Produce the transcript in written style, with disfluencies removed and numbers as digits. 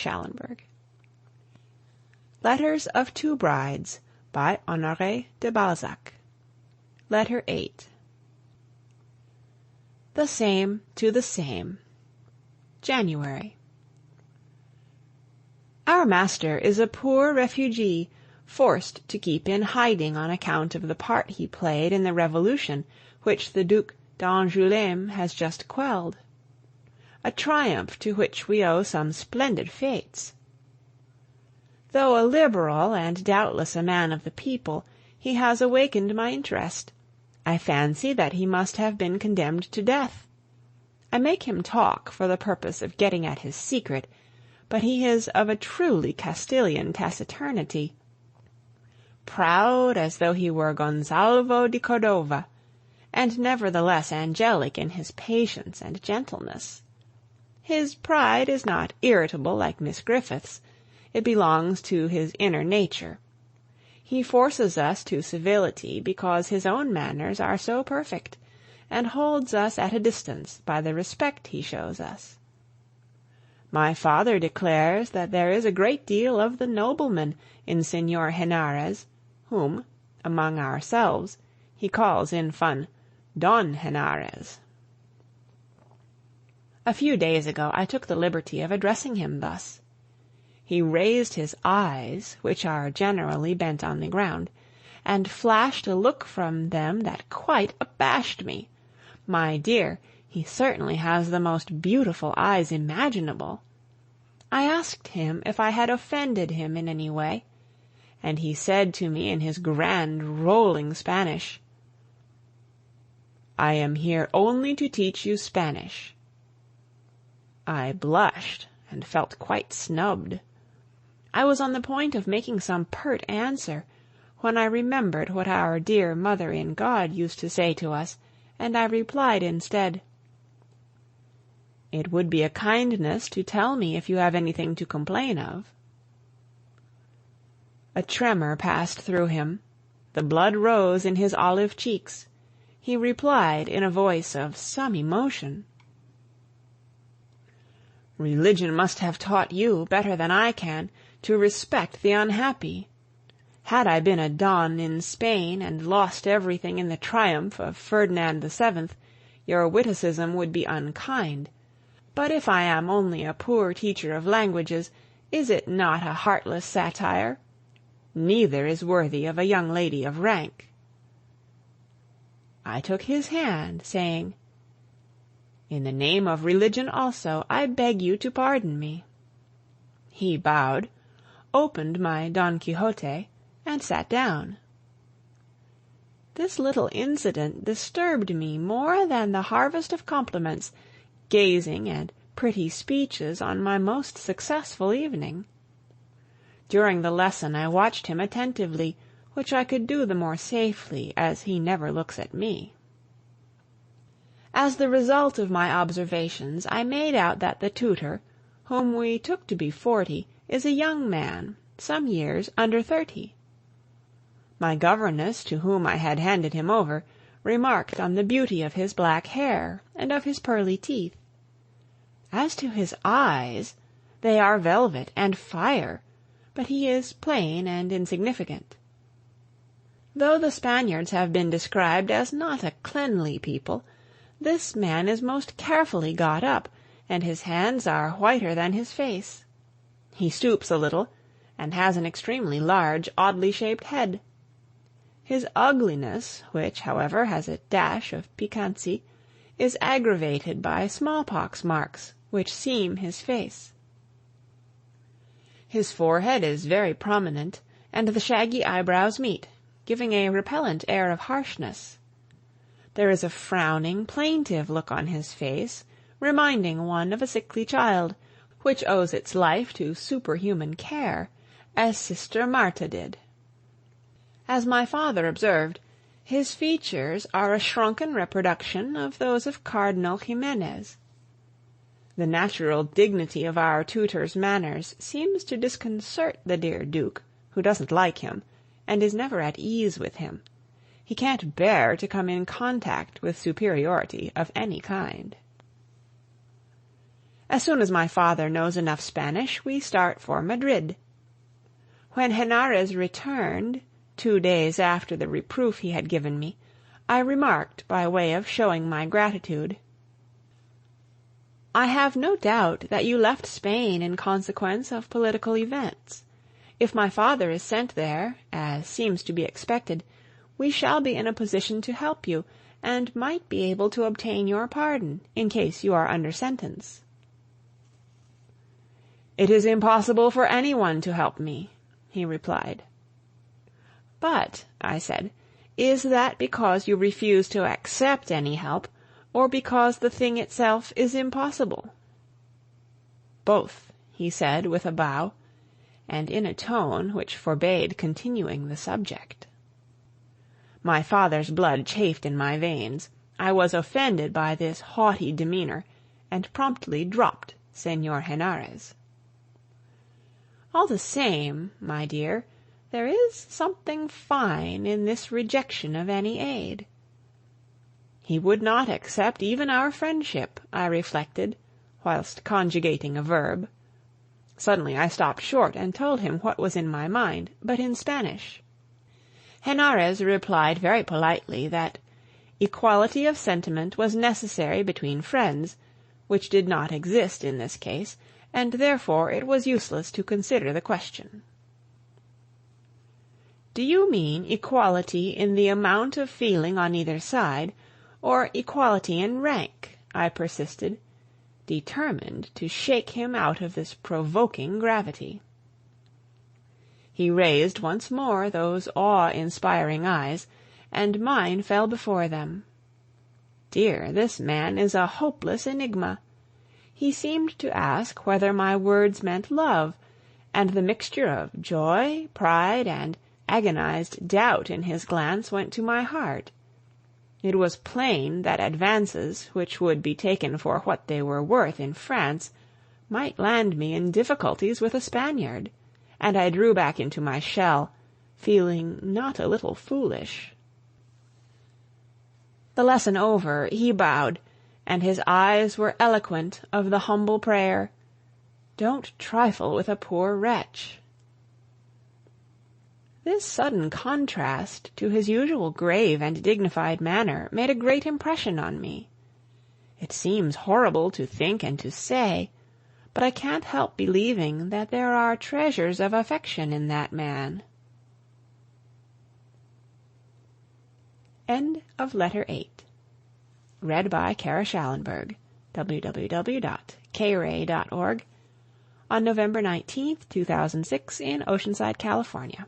Schallenberg. Letters of Two Brides, by Honoré de Balzac. Letter 8. The Same to the Same. January. Our master is a poor refugee, forced to keep in hiding on account of the part he played in the revolution which the Duc d'Angoulême has just quelled. A triumph to which we owe some splendid fates. Though a liberal and doubtless a man of the people, he has awakened my interest. I fancy that he must have been condemned to death. I make him talk for the purpose of getting at his secret, but he is of a truly Castilian taciturnity. Proud as though he were Gonzalvo di Cordova, and nevertheless angelic in his patience and gentleness. His pride is not irritable like Miss Griffith's. It belongs to his inner nature. He forces us to civility because his own manners are so perfect, and holds us at a distance by the respect he shows us. My father declares that there is a great deal of the nobleman in Señor Henares, whom, among ourselves, he calls in fun Don Henares. A few days ago I took the liberty of addressing him thus. He raised his eyes, which are generally bent on the ground, and flashed a look from them that quite abashed me. My dear, he certainly has the most beautiful eyes imaginable. I asked him if I had offended him in any way, and he said to me in his grand rolling Spanish, "I am here only to teach you Spanish." I blushed and felt quite snubbed. I was on the point of making some pert answer, when I remembered what our dear Mother in God used to say to us, and I replied instead, "It would be a kindness to tell me if you have anything to complain of." A tremor passed through him. The blood rose in his olive cheeks. He replied in a voice of some emotion, "Religion must have taught you, better than I can, to respect the unhappy. Had I been a Don in Spain and lost everything in the triumph of Ferdinand VII, your witticism would be unkind. But if I am only a poor teacher of languages, is it not a heartless satire? Neither is worthy of a young lady of rank." I took his hand, saying, "In the name of religion also, I beg you to pardon me." He bowed, opened my Don Quixote, and sat down. This little incident disturbed me more than the harvest of compliments, gazing, and pretty speeches on my most successful evening. During the lesson I watched him attentively, which I could do the more safely, as he never looks at me. As the result of my observations, I made out that the tutor, whom we took to be 40, is a young man, some years under 30. My governess, to whom I had handed him over, remarked on the beauty of his black hair and of his pearly teeth. As to his eyes, they are velvet and fire, but he is plain and insignificant. Though the Spaniards have been described as not a cleanly people, this man is most carefully got up, and his hands are whiter than his face. He stoops a little, and has an extremely large, oddly shaped head. His ugliness, which, however, has a dash of piquancy, is aggravated by smallpox marks, which seam his face. His forehead is very prominent, and the shaggy eyebrows meet, giving a repellent air of harshness. There is a frowning, plaintive look on his face, reminding one of a sickly child, which owes its life to superhuman care, as Sister Marta did. As my father observed, his features are a shrunken reproduction of those of Cardinal Ximenes. The natural dignity of our tutor's manners seems to disconcert the dear Duke, who doesn't like him, and is never at ease with him. He can't bear to come in contact with superiority of any kind. As soon as my father knows enough Spanish, we start for Madrid. When Henarez returned, 2 days after the reproof he had given me, I remarked, by way of showing my gratitude, "I have no doubt that you left Spain in consequence of political events. If my father is sent there, as seems to be expected, we shall be in a position to help you, and might be able to obtain your pardon, in case you are under sentence." "It is impossible for anyone to help me," he replied. "But," I said, "is that because you refuse to accept any help, or because the thing itself is impossible?" "Both," he said with a bow, and in a tone which forbade continuing the subject. My father's blood chafed in my veins. I was offended by this haughty demeanour, and promptly dropped Señor Henarez. "All the same, my dear, there is something fine in this rejection of any aid." He would not accept even our friendship, I reflected, whilst conjugating a verb. Suddenly I stopped short and told him what was in my mind, but in Spanish. Henarez replied very politely that equality of sentiment was necessary between friends, which did not exist in this case, and therefore it was useless to consider the question. "Do you mean equality in the amount of feeling on either side, or equality in rank?" I persisted, determined to shake him out of this provoking gravity. He raised once more those awe-inspiring eyes, and mine fell before them. Dear, this man is a hopeless enigma. He seemed to ask whether my words meant love, and the mixture of joy, pride, and agonized doubt in his glance went to my heart. It was plain that advances which would be taken for what they were worth in France might land me in difficulties with a Spaniard, and I drew back into my shell, feeling not a little foolish. The lesson over, he bowed, and his eyes were eloquent of the humble prayer, "Don't trifle with a poor wretch." This sudden contrast to his usual grave and dignified manner made a great impression on me. It seems horrible to think and to say, but I can't help believing that there are treasures of affection in that man. End of Letter 8. Read by Kara Schallenberg. www.kray.org. On November 19th, 2006, in Oceanside, California.